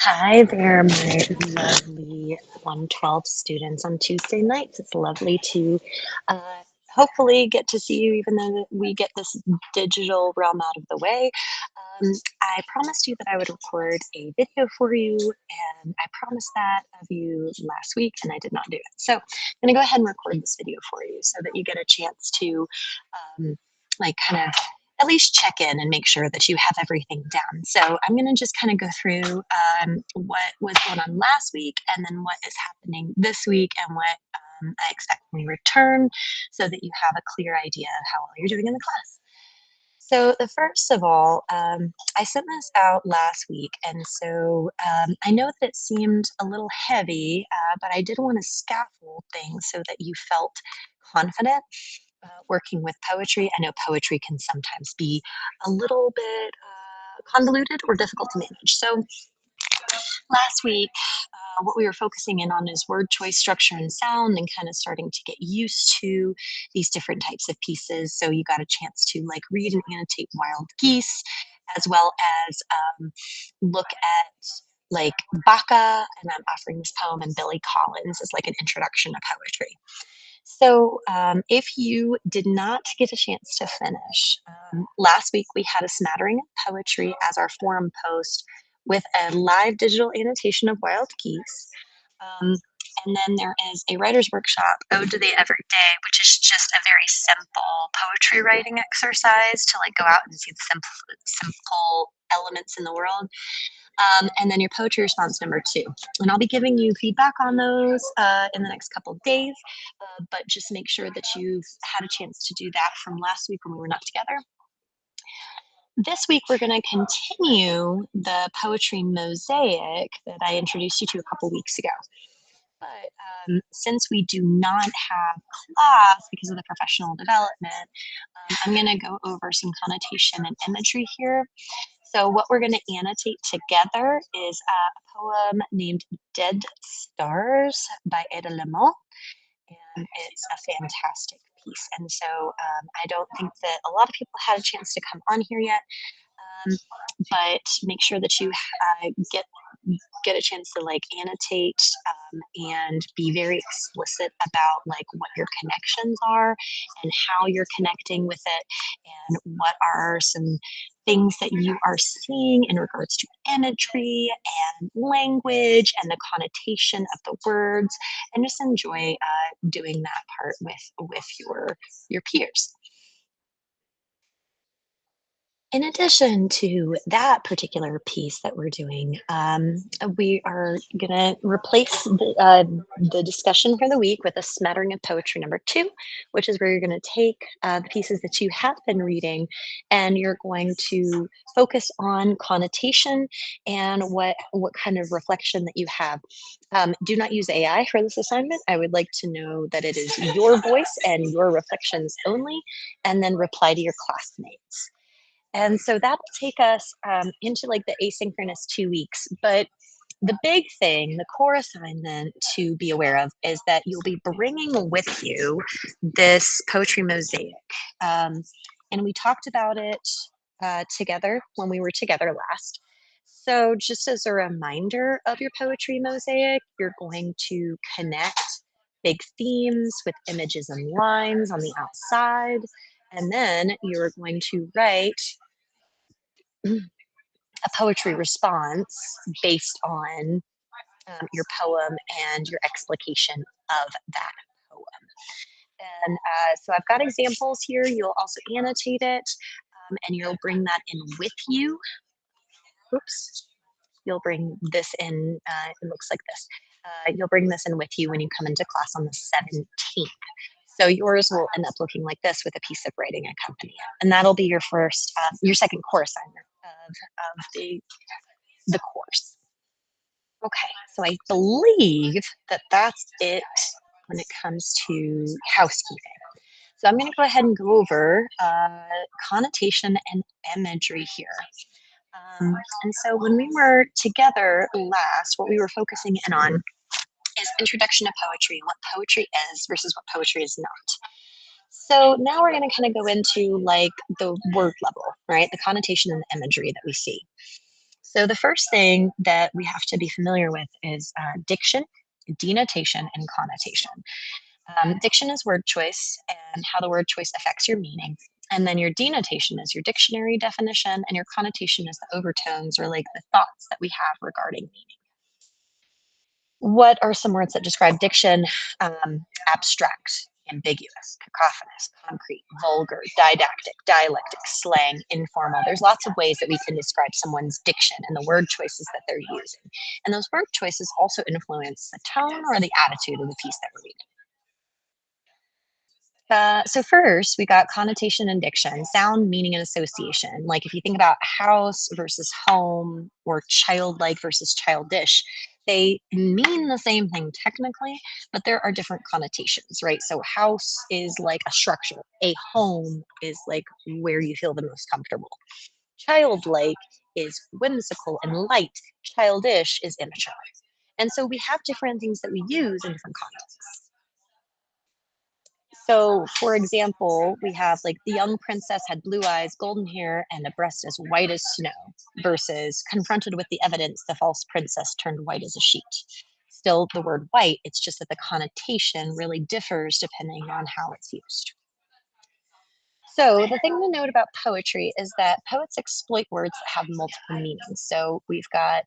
Hi there, my lovely 112 students on Tuesday nights. It's lovely to hopefully get to see you, even though we get this digital realm out of the way. I promised you that I would record a video for you, and I promised that of you last week, and I did not do it. So I'm going to go ahead and record this video for you so that you get a chance to kind of at least check in and make sure that you have everything down. So I'm going to just kind of go through what was going on last week and then what is happening this week and what I expect when we return so that you have a clear idea of how well you're doing in the class. So the first of all, I sent this out last week, and so I know that it seemed a little heavy, but I did want to scaffold things so that you felt confident working with poetry. I know poetry can sometimes be a little bit convoluted or difficult to manage. So last week, what we were focusing in on is word choice, structure, and sound, and kind of starting to get used to these different types of pieces. So you got a chance to like read and annotate Wild Geese, as well as look at like Baka, and I'm offering this poem, and Billy Collins as like an introduction to poetry. So, if you did not get a chance to finish, last week we had a smattering of poetry as our forum post with a live digital annotation of Wild Geese. Um, and then there is a writer's workshop, Ode to the Everyday, which is just a very simple poetry writing exercise to like go out and see the simple elements in the world. And then your poetry response number 2. And I'll be giving you feedback on those in the next couple of days, but just make sure that you've had a chance to do that from last week when we were not together. This week, we're going to continue the poetry mosaic that I introduced you to a couple weeks ago. But since we do not have class because of the professional development, I'm going to go over some connotation and imagery here. So what we're going to annotate together is a poem named Dead Stars by Ada Limon, and it's a fantastic piece. And so I don't think that a lot of people had a chance to come on here yet, um, but make sure that you get a chance to like annotate and be very explicit about like what your connections are and how you're connecting with it and what are some things that you are seeing in regards to imagery and language and the connotation of the words, and just enjoy doing that part with your peers. In addition to that particular piece that we're doing, we are going to replace the discussion for the week with a smattering of poetry number 2, which is where you're going to take the pieces that you have been reading and you're going to focus on connotation and what kind of reflection that you have. Do not use AI for this assignment. I would like to know that it is your voice and your reflections only, and then reply to your classmates. And so that will take us into like the asynchronous 2 weeks. But the big thing, the core assignment to be aware of is that you'll be bringing with you this poetry mosaic. Um, and we talked about it together when we were together last. So, just as a reminder of your poetry mosaic, you're going to connect big themes with images and lines on the outside. And then you're going to write a poetry response based on your poem and your explication of that poem. And so I've got examples here. You'll also annotate it and you'll bring that in with you. Oops. You'll bring this in, it looks like this. You'll bring this in with you when you come into class on the 17th. So yours will end up looking like this with a piece of writing accompaniment. And that'll be your second core assignment of the course. Okay, so I believe that that's it when it comes to housekeeping. So I'm going to go ahead and go over connotation and imagery here. And so when we were together last, what we were focusing in on is introduction to poetry, what poetry is versus what poetry is not. So now we're going to kind of go into like the word level, right? The connotation and the imagery that we see. So the first thing that we have to be familiar with is diction, denotation, and connotation. Diction is word choice and how the word choice affects your meaning. And then your denotation is your dictionary definition, and your connotation is the overtones or like the thoughts that we have regarding meaning. What are some words that describe diction? Abstract, ambiguous, cacophonous, concrete, vulgar, didactic, dialectic, slang, informal. There's lots of ways that we can describe someone's diction and the word choices that they're using. And those word choices also influence the tone or the attitude of the piece that we're reading. So first, we got connotation and diction, sound, meaning, and association. Like if you think about house versus home or childlike versus childish, they mean the same thing technically, but there are different connotations, right? So house is like a structure. A home is like where you feel the most comfortable. Childlike is whimsical and light. Childish is immature. And so we have different things that we use in different contexts. So, for example, we have like the young princess had blue eyes, golden hair, and a breast as white as snow, versus confronted with the evidence, the false princess turned white as a sheet. Still, the word white, it's just that the connotation really differs depending on how it's used. So, the thing to note about poetry is that poets exploit words that have multiple meanings. So, we've got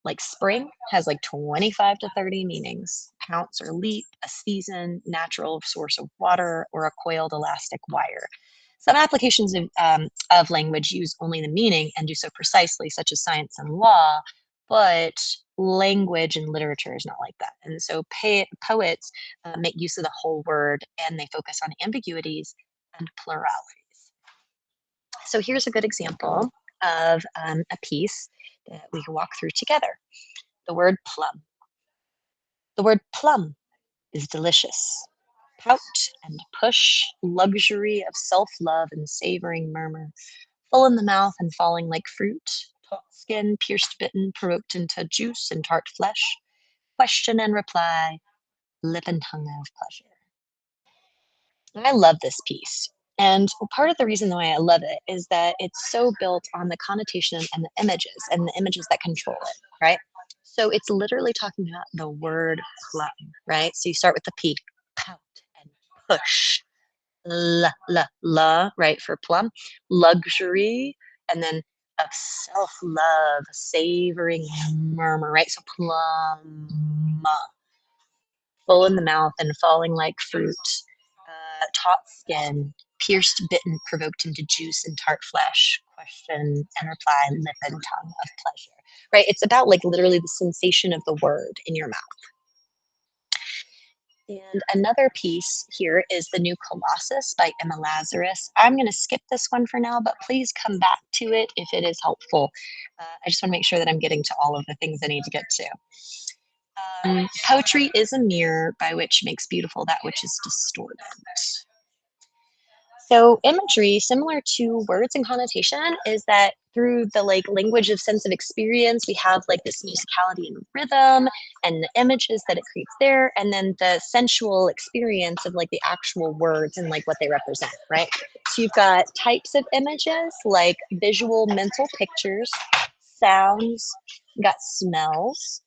like spring has like 25 to 30 meanings, pounce or leap, a season, natural source of water, or a coiled elastic wire. Some applications of language use only the meaning and do so precisely, such as science and law, but language and literature is not like that. And so poets make use of the whole word and they focus on ambiguities and pluralities. So here's a good example of a piece that we can walk through together. The word plum. The word plum is delicious. Pout and push, luxury of self love and savoring murmur, full in the mouth and falling like fruit, taut skin, pierced bitten, provoked into juice and tart flesh, question and reply, lip and tongue of pleasure. I love this piece. And part of the reason why I love it is that it's so built on the connotation and the images that control it, right? So it's literally talking about the word plum, right? So you start with the P, pout and push, right, for plum, luxury, and then of self love, savoring murmur, right? So plum, full in the mouth and falling like fruit, taut skin, pierced, bitten, provoked into juice and tart flesh, question and reply, lip and tongue of pleasure. Right? It's about like literally the sensation of the word in your mouth. And another piece here is the new Colossus by Emma Lazarus. I'm going to skip this one for now, but please come back to it if it is helpful. I just want to make sure that I'm getting to all of the things I need to get to. Poetry is a mirror by which makes beautiful that which is distorted. So imagery, similar to words and connotation, is that through the like language of sense of experience, we have like this musicality and rhythm and the images that it creates there, and then the sensual experience of like the actual words and like what they represent, right? So you've got types of images like visual mental pictures, sounds, you've got smells,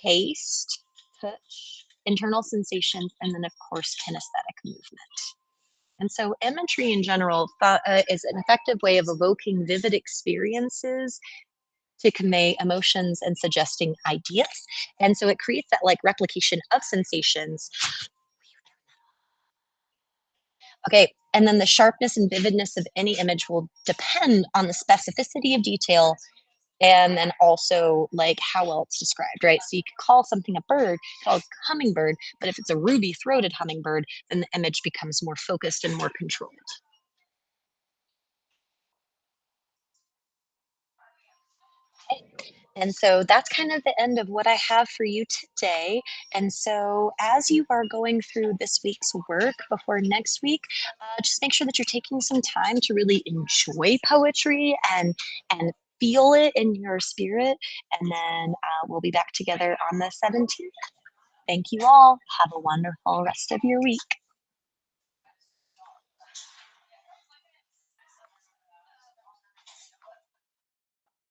taste, touch, internal sensations, and then of course kinesthetic movement. And so, imagery in general is an effective way of evoking vivid experiences to convey emotions and suggesting ideas. And so, it creates that like replication of sensations. Okay. And then the sharpness and vividness of any image will depend on the specificity of detail and then also like how well it's described, right? So you could call something a bird, called hummingbird, but if it's a ruby throated hummingbird, then the image becomes more focused and more controlled. And so that's kind of the end of what I have for you today. And so, as you are going through this week's work before next week, just make sure that you're taking some time to really enjoy poetry and feel it in your spirit. And then we'll be back together on the 17th. Thank you all. Have a wonderful rest of your week.